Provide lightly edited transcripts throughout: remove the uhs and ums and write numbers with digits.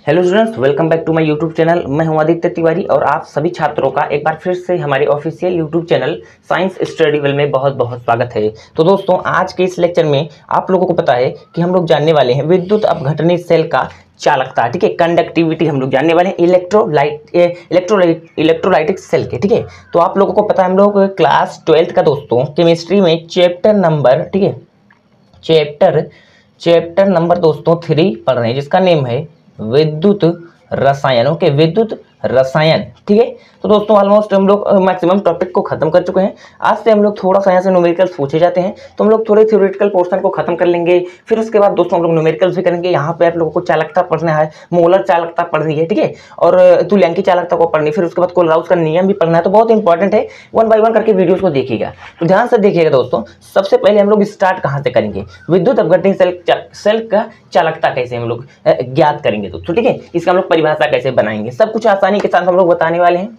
Hello students, welcome back to my YouTube channel. मैं हूं आदित्य तिवारी और आप सभी छात्रों का एक बार फिर से हमारे official YouTube channel science study well में बहुत बहुत स्वागत है। तो दोस्तों, आज के इस लेक्चर में आप लोगों को पता है कि हम लोग जानने वाले हैं विद्युत अपघटनी सेल का चालकता, ठीक है, कंडक्टिविटी हम लोग जानने वाले हैं इलेक्ट्रोलाइटिक सेल के, ठीक है। तो आप लोगों को पता है हम लोग क्लास 12th का दोस्तों केमिस्ट्री में चैप्टर नंबर, ठीक है, चैप्टर नंबर दोस्तों 3 पढ़ रहे हैं, जिसका नेम है विद्युत रसायन। ओके, विद्युत रसायन, ठीक है। तो दोस्तों ऑलमोस्ट हम लोग मैक्सिमम टॉपिक को खत्म कर चुके हैं। आज से हम लोग थोड़ा सा यहाँ से न्यूमेरिकल्स पूछे जाते हैं, तो हम लोग थोड़े थ्योरेटिकल पोर्शन को खत्म कर लेंगे। फिर उसके बाद दोस्तों हम लोग न्यूमेरिकल्स भी करेंगे। यहाँ पे आप लोगों को चालकता पढ़ना है, मोलर चालकता पढ़नी है, ठीक है, और तुल्यांकी चालकता को पढ़नी, फिर उसके बाद कोलराउस का नियम भी पढ़ना है। तो बहुत इंपॉर्टेंट है, 1 बाय 1 करके वीडियोस को देखिएगा। तो ध्यान से देखिएगा दोस्तों। सबसे पहले हम लोग स्टार्ट कहाँ से करेंगे, विद्युत अपघटनी सेल का चालकता कैसे हम लोग ज्ञात करेंगे दोस्तों, ठीक है। इसका हम लोग परिभाषा कैसे बनाएंगे, सब कुछ आसानी के साथ हम लोग बताने वाले हैं,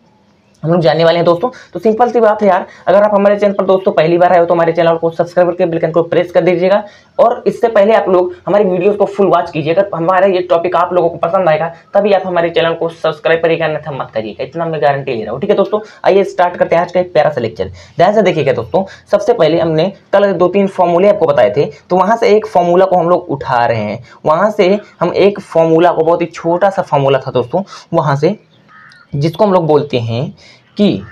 हम लोग जानने वाले हैं दोस्तों। तो सिंपल सी बात है यार, अगर आप हमारे चैनल पर दोस्तों पहली बार आए हो तो हमारे चैनल को सब्सक्राइब करके बेल आइकन को प्रेस कर दीजिएगा। और इससे पहले आप लोग हमारी वीडियोस को फुल वॉच कीजिएगा। हमारा ये टॉपिक आप लोगों को पसंद आएगा तभी आप हमारे चैनल को सब्सक्राइब करिएगा, अन्यथा मत करिएगा, इतना मैं गारंटी ले रहा हूँ, ठीक है दोस्तों। आइए स्टार्ट करते हैं आज का एक प्यारा सा लेक्चर। ध्यान से देखिएगा दोस्तों। सबसे पहले हमने कल 2-3 फॉर्मूले आपको बताए थे, तो वहां से एक फॉर्मूला को हम लोग उठा रहे हैं। वहां से हम एक फॉर्मूला को, बहुत ही छोटा सा फॉर्मूला था दोस्तों, वहां से, जिसको हम लोग बोलते हैं कि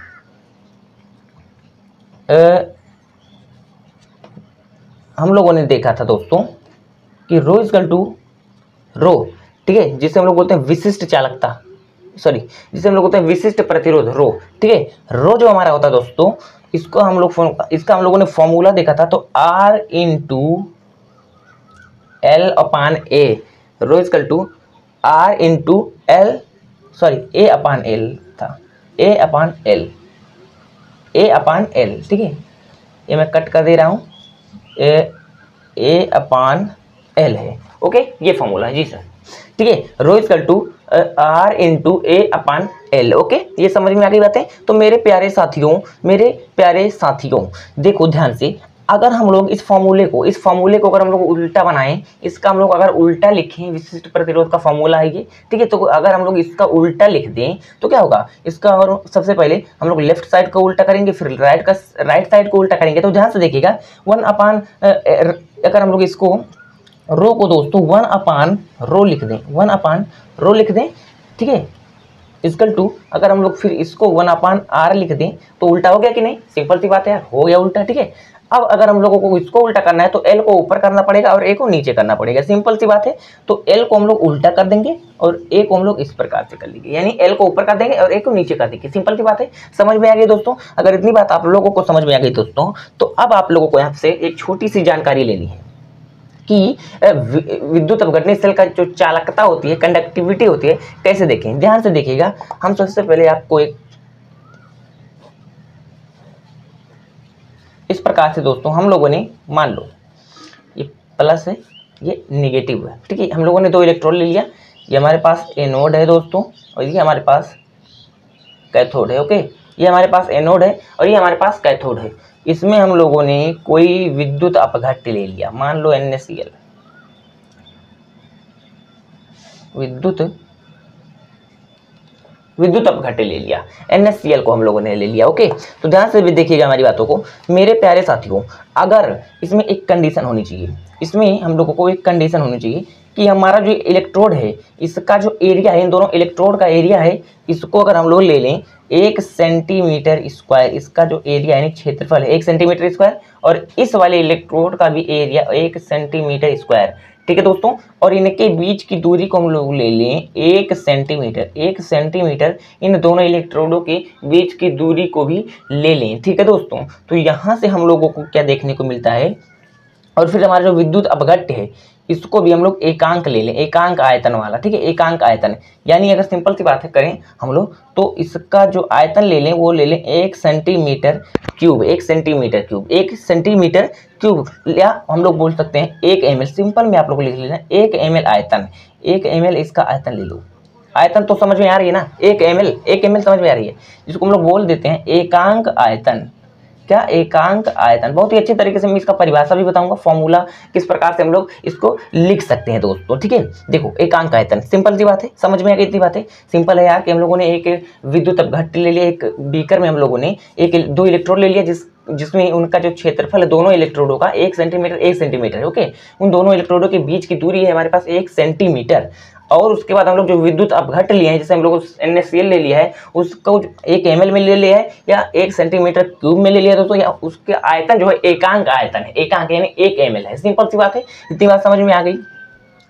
हम लोगों ने देखा था दोस्तों कि रो इक्वल टू रो, ठीक है, जिसे हम लोग बोलते हैं विशिष्ट चालकता, सॉरी, जिसे हम लोग बोलते हैं विशिष्ट प्रतिरोध रो, ठीक है। रो जो हमारा होता है दोस्तों, इसका हम लोगों ने फॉर्मूला देखा था, तो R into L upon A, rho equal to R into L, sorry, A upon L था, ए अपान एल, ठीक है। ये मैं कट कर दे रहा हूँ, ए अपान एल है, ओके, ये फॉर्मूला है जी सर, ठीक है। Rho equal to R into A upon L, okay, ये समझ में आ गई बातें। तो मेरे प्यारे साथियों देखो ध्यान से, अगर हम लोग इस फॉर्मूले को अगर हम लोग उल्टा बनाएं, इसका हम लोग अगर उल्टा लिखें, विशिष्ट प्रतिरोध का फॉर्मूला है ये, ठीक है। तो अगर हम लोग इसका उल्टा लिख दें तो क्या होगा, इसका और सबसे पहले हम लोग लेफ्ट साइड को उल्टा करेंगे, फिर राइट साइड को उल्टा करेंगे। तो ध्यान से देखिएगा, 1 अपान, अगर हम लोग इसको रो को दोस्तों 1 अपान रो लिख दें, ठीक है, इक्वल टू, अगर हम लोग फिर इसको 1 अपान आर लिख दें तो उल्टा हो गया कि नहीं, सिंपल सी बात है यार, हो गया उल्टा, ठीक है। अब अगर हम लोगों को इसको उल्टा करना है तो एल को ऊपर करना पड़ेगा और ए को नीचे करना पड़ेगा, सिंपल सी बात है। तो एल को हम लोग उल्टा कर देंगे और ए को हम लोग इस प्रकार से कर लेंगे, यानी एल को ऊपर कर देंगे और ए को नीचे कर देंगे, सिंपल सी बात है। समझ में आ गई दोस्तों? अगर इतनी बात आप लोगों को समझ में आ गई दोस्तों, तो अब आप लोगों को यहाँ से एक छोटी सी जानकारी लेनी है कि विद्युत अपघटनी सेल का जो चालकता होती है, कंडक्टिविटी होती है, कैसे देखें। ध्यान से देखिएगा। हम सबसे पहले आपको एक इस प्रकार से दोस्तों, हम लोगों ने मान लो ये प्लस है, ये निगेटिव है, ठीक है। हम लोगों ने 2 इलेक्ट्रॉन ले लिया, ये हमारे पास एनोड है दोस्तों और ये हमारे पास कैथोड है, ओके। ये हमारे पास एनोड है और ये हमारे पास कैथोड है। इसमें हम लोगों ने कोई विद्युत अपघट्य ले लिया, मान लो NaCl, विद्युत अपघट्य ले लिया, NaCl को हम लोगों ने ले लिया, ओके। तो ध्यान से भी देखिएगा हमारी बातों को मेरे प्यारे साथियों। अगर इसमें एक कंडीशन होनी चाहिए, इसमें हम लोगों को एक कंडीशन होनी चाहिए कि हमारा जो इलेक्ट्रोड है, इसका जो एरिया है, इन दोनों इलेक्ट्रोड का एरिया है, इसको अगर हम लोग ले लें 1 सेंटीमीटर स्क्वायर, इसका जो एरिया यानी क्षेत्रफल है 1 सेंटीमीटर स्क्वायर, और इस वाले इलेक्ट्रोड का भी एरिया 1 सेंटीमीटर स्क्वायर, ठीक है दोस्तों। और इनके बीच की दूरी को हम लोग ले लें 1 सेंटीमीटर, इन दोनों इलेक्ट्रोडों के बीच की दूरी को भी ले लें, ठीक है दोस्तों। तो यहाँ से हम लोगों को क्या देखने को मिलता है, और फिर हमारा जो विद्युत अपघट्य है इसको भी हम लोग एकांक ले लें, एकांक आयतन वाला, ठीक है, एकांक आयतन, यानी अगर सिंपल सी बात है करें हम लोग, तो इसका जो आयतन ले लें वो ले लें 1 सेंटीमीटर क्यूब, 1 सेंटीमीटर क्यूब, या हम लोग बोल सकते हैं 1 ml, सिंपल में आप लोग लिख लेना 1 ml आयतन, 1 ml इसका आयतन ले लो। आयतन तो समझ में आ रही है ना, 1 ml समझ में आ रही है, जिसको हम लोग बोल देते हैं एकांक आयतन, क्या, एकांक आयतन। बहुत ही अच्छे तरीके से मैं इसका परिभाषा भी बताऊंगा, फॉर्मूला किस प्रकार से हम लोग इसको लिख सकते हैं दोस्तों, ठीक है। देखो एकांक आयतन, सिंपल सी बात है, समझ में आ गई इतनी बातें, सिंपल है यार कि हम लोगों ने एक विद्युत अपघट्य ले लिया, एक बीकर में हम लोगों ने दो इलेक्ट्रोड ले लिया जिसमें उनका जो क्षेत्रफल है दोनों इलेक्ट्रोडों का 1 सेंटीमीटर है, ओके। उन दोनों इलेक्ट्रोडों के बीच की दूरी है हमारे पास 1 सेंटीमीटर। और उसके बाद हम लोग जो विद्युत अपघट्य लिए हैं, जैसे हम लोग NaCl ले लिया है, उसको 1 ml में ले लिया है या 1 सेंटीमीटर क्यूब में ले लिया दोस्तों, या उसके आयतन जो है एकांक आयतन है, एकांक यानी 1 ml है। सिंपल सी बात है, इतनी बात समझ में आ गई।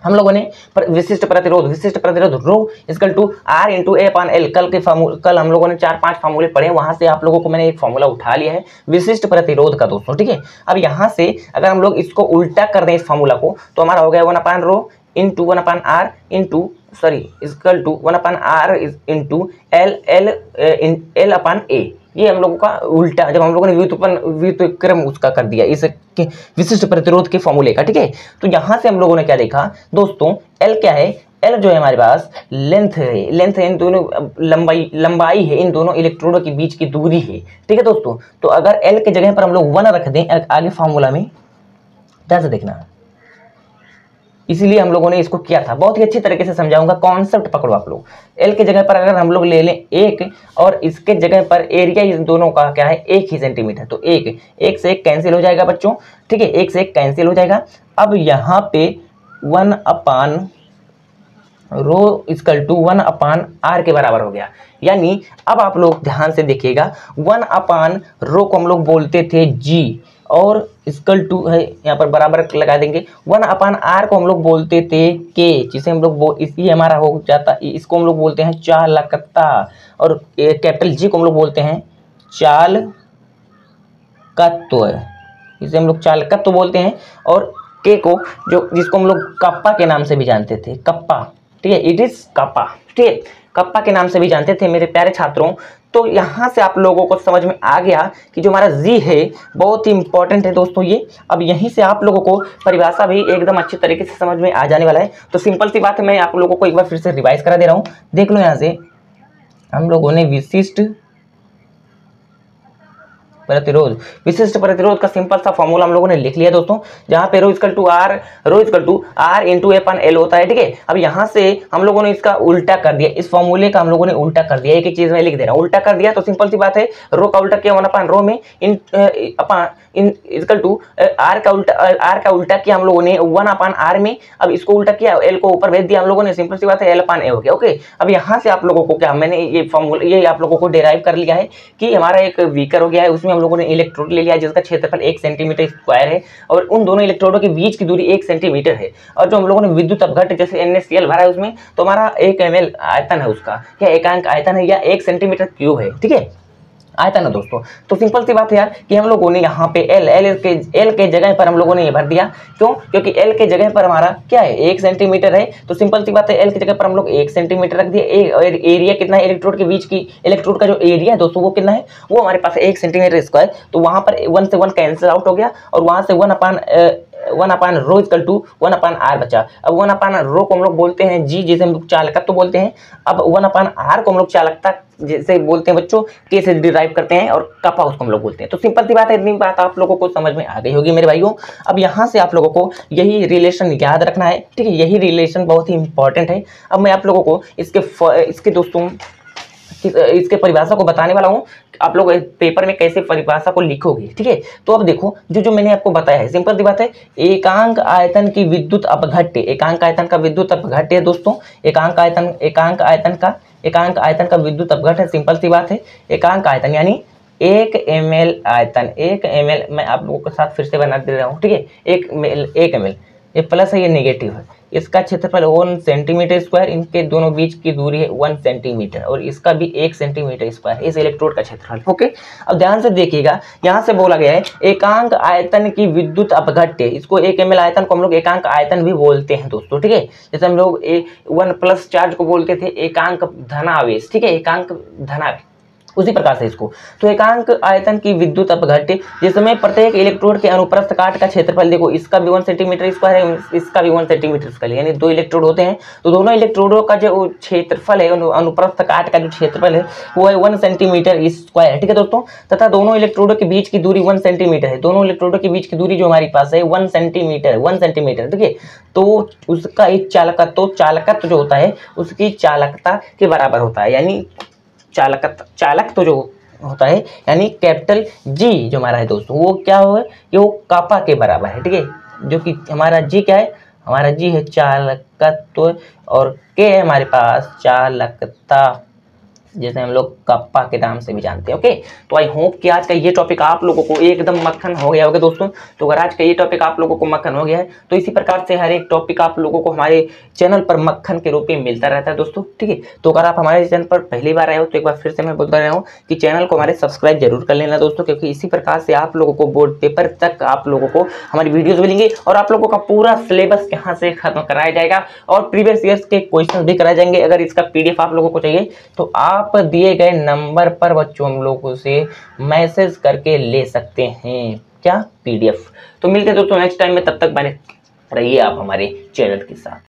हम लोगों ने विशिष्ट प्रतिरोध rho equal to R into A upon L, कल हम लोगों ने 4-5 फार्मूले पढ़े, वहां से आप लोगों को मैंने एक फार्मूला उठा लिया है विशिष्ट प्रतिरोध का दोस्तों, ठीक है। अब यहाँ से अगर हम लोग इसको उल्टा कर दें इस फार्मूला को, तो हमारा हो गया 1 upon rho into 1 upon R into equal to 1 upon R into L upon A. ये हम लोगों का उल्टा, जब हम लोगों ने व्युत्क्रम उसका कर दिया इस विशिष्ट प्रतिरोध के फॉर्मूले का, ठीक है। तो यहां से हम लोगों ने क्या देखा दोस्तों, L क्या है, L जो है हमारे पास लेंथ है इन दोनों, लंबाई है इन दोनों इलेक्ट्रोडों के बीच की दूरी है, ठीक है दोस्तों। तो अगर L के जगह पर हम लोग 1 रख दें आगे फॉर्मूला में, ध्यान से देखना, इसीलिए हम लोगों ने इसको किया था, बहुत ही अच्छी तरीके से समझाऊंगा, कॉन्सेप्ट पकड़ो आप लोग। एल के जगह पर अगर हम लोग ले लें 1 और इसके जगह पर एरिया इस दोनों का क्या है 1 ही सेंटीमीटर, तो 1 से 1 कैंसिल हो जाएगा बच्चों, ठीक है, 1 से 1 कैंसिल हो जाएगा। अब यहाँ पे 1 अपान रो इक्वल टू 1 अपान R के बराबर हो गया। यानी अब आप लोग ध्यान से देखिएगा, 1 अपान रो को हम लोग बोलते थे G और इक्वल टू है यहाँ पर बराबर लगा देंगे, 1 अपान R को हम लोग बोलते थे K, जिसे हम लोग इसी हमारा हो जाता, इसको हम लोग बोलते हैं चालकता, और कैपिटल G को हम लोग बोलते हैं चालकत्व, इसे हम लोग चालकत्व बोलते हैं। और K को जिसको हम लोग कप्पा के नाम से भी जानते थे, कप्पा, ठीक है, इट इज कप्पा, ठीक है, कप्पा के नाम से भी जानते थे मेरे प्यारे छात्रों। तो यहाँ से आप लोगों को समझ में आ गया कि जो हमारा जी है बहुत ही इंपॉर्टेंट है दोस्तों ये। अब यहीं से आप लोगों को परिभाषा भी एकदम अच्छे तरीके से समझ में आ जाने वाला है। तो सिंपल सी बात है, मैं आप लोगों को एक बार फिर से रिवाइज करा दे रहा हूँ, देख लो। यहाँ से हम लोगों ने विशिष्ट प्रतिरोध का सिंपल सा फॉर्मूला हम लोगों ने लिख लिया दोस्तों, जहां पे rho equal to R into A upon L होता है, ठीक है। अब यहां से हम लोगों ने इसका उल्टा कर दिया, इस फॉर्मूले का हम लोगों ने उल्टा कर दिया, एक एक चीज में लिख दे रहा हूं, उल्टा कर दिया। तो सिंपल सी बात है, रो का उल्टा किया 1 अपॉन रो में इन इक्वल टू R का उल्टा किया हम लोगों ने 1 अपॉन R में। अब इसको उल्टा किया, L को ऊपर भेज दिया हम लोगों ने, सिंपल सी बात है L अपॉन ए हो गया, ओके। अब यहाँ से आप लोगों को क्या, मैंने ये फॉर्मूला ये आप लोगों को डेराइव कर लिया है कि हमारा एक बीकर हो गया है, उसमें हम लोगों ने इलेक्ट्रोड ले लिया जिसका क्षेत्रफल 1 सेंटीमीटर स्क्वायर है और उन दोनों इलेक्ट्रोडों के बीच की दूरी 1 सेंटीमीटर है। और जो हम लोगों ने विद्युत अपघट्य जैसे NaCl भरा है उसमें, तो हमारा 1 ml आयतन है उसका, या एकांक आयतन है, या 1 सेंटीमीटर क्यूब है, ठीक है, आयतन है दोस्तों। तो सिंपल सी बात है यार कि हम लोगों ने यहाँ पे L के जगह पर हम लोगों ने ये भर दिया, क्यों, क्योंकि L के जगह पर हमारा क्या है 1 सेंटीमीटर है। तो सिंपल सी बात है, L की जगह पर हम लोग 1 सेंटीमीटर रख दिए। और एरिया कितना है इलेक्ट्रोड के बीच की, इलेक्ट्रोड का जो एरिया है दोस्तों वो कितना है, वो हमारे पास 1 सेंटीमीटर स्क्वायर। तो वहां पर 1 से 1 कैंसिल आउट हो गया और वहां से 1 अपान रो इक्वल टू 1 अपान R बचा। अब 1 अपान रो को हम लोग बोलते हैं G, जिसे हम लोग चालकत्व तो बोलते हैं। अब 1 अपान R को हम लोग चालकता जैसे बोलते हैं बच्चों, K से डिराइव करते हैं, और कपा उसको हम लोग बोलते हैं। तो सिंपल सी बात है, इतनी बात आप लोगों को समझ में आ गई होगी मेरे भाइयों। अब यहाँ से आप लोगों को यही रिलेशन याद रखना है, ठीक है, यही रिलेशन बहुत ही इंपॉर्टेंट है। अब मैं आप लोगों को इसके दोस्तों इसके परिभाषा को बताने वाला हूँ, आप लोग पेपर में कैसे परिभाषा को लिखोगे, ठीक है। तो अब देखो, जो मैंने आपको बताया है, सिंपल सी बात है, एकांक आयतन की विद्युत अपघट्य, एकांक आयतन का विद्युत अपघट्य है दोस्तों, एकांक आयतन का विद्युत अपघट्य है। सिंपल सी बात है, एकांक आयतन यानी 1 ml आयतन, 1 ml मैं आप लोगों के साथ फिर से बना दे रहा हूँ, ठीक है, 1 ml, ये प्लस है ये नेगेटिव है, इसका क्षेत्रफल 1 सेंटीमीटर स्क्वायर, इनके दोनों बीच की दूरी है 1 सेंटीमीटर, और इसका भी 1 सेंटीमीटर स्क्वायर इस इलेक्ट्रोड का क्षेत्रफल, ओके। अब ध्यान से देखिएगा, यहाँ से बोला गया है एकांक आयतन की विद्युत अपघट्य, इसको 1 ml आयतन को हम लोग एकांक आयतन भी बोलते हैं दोस्तों, ठीक है। जैसे हम लोग 1 प्लस चार्ज को बोलते थे एकांक धनावेश, ठीक है, एकांक धनावेश, उसी प्रकार से इसको तो एकांक आयतन की विद्युत अपघट्य जिसमें प्रत्येक इलेक्ट्रोड के अनुप्रस्थ काट का क्षेत्रफल देखो, इसका भी 1 सेंटीमीटर स्क्वायर है, इसका भी 1 सेंटीमीटर स्क्वायर, यानी 2 इलेक्ट्रोड होते हैं तो दोनों इलेक्ट्रोडों का जो क्षेत्रफल है, अनुप्रस्थ काट का जो क्षेत्रफल है वो है 1 सेंटीमीटर स्क्वायर। ठीक है दोस्तों, तथा दोनों इलेक्ट्रोडों के बीच की दूरी 1 सेंटीमीटर है। दोनों इलेक्ट्रोडों के बीच की दूरी जो हमारे पास है 1 सेंटीमीटर। ठीक है, तो उसका एक चालकत्व जो होता है उसकी चालकता के बराबर होता है, यानी चालक तो जो होता है यानी कैपिटल जी जो हमारा है दोस्तों वो क्या हो कि वो कापा के बराबर है। ठीक है, जो कि हमारा जी क्या है, हमारा जी है चालकत्व और के है हमारे पास चालकता, जैसे हम लोग कप्पा के नाम से भी जानते हैं। ओके, तो आई होप कि आज का ये टॉपिक आप लोगों को एकदम मक्खन हो गया होगा दोस्तों। तो अगर आज का ये टॉपिक आप लोगों को मक्खन हो गया है तो इसी प्रकार से हर एक टॉपिक आप लोगों को हमारे चैनल पर मक्खन के रूप में मिलता रहता है दोस्तों। ठीक है, तो अगर आप हमारे चैनल पर पहली बार आए हो तो एक बार फिर से मैं बोलता रहा हूँ कि चैनल को हमारे सब्सक्राइब जरूर कर लेना दोस्तों, क्योंकि इसी प्रकार से आप लोगों को बोर्ड पेपर तक आप लोगों को हमारी वीडियोज मिलेंगी और आप लोगों का पूरा सिलेबस यहाँ से खत्म कराया जाएगा और प्रीवियस ईयर्स के क्वेश्चन भी कराए जाएंगे। अगर इसका PDF आप लोगों को चाहिए तो आप दिए गए नंबर पर बच्चों हम लोगों से मैसेज करके ले सकते हैं क्या PDF। तो मिलते हैं दोस्तों नेक्स्ट टाइम में, तब तक बने रहिए आप हमारे चैनल के साथ।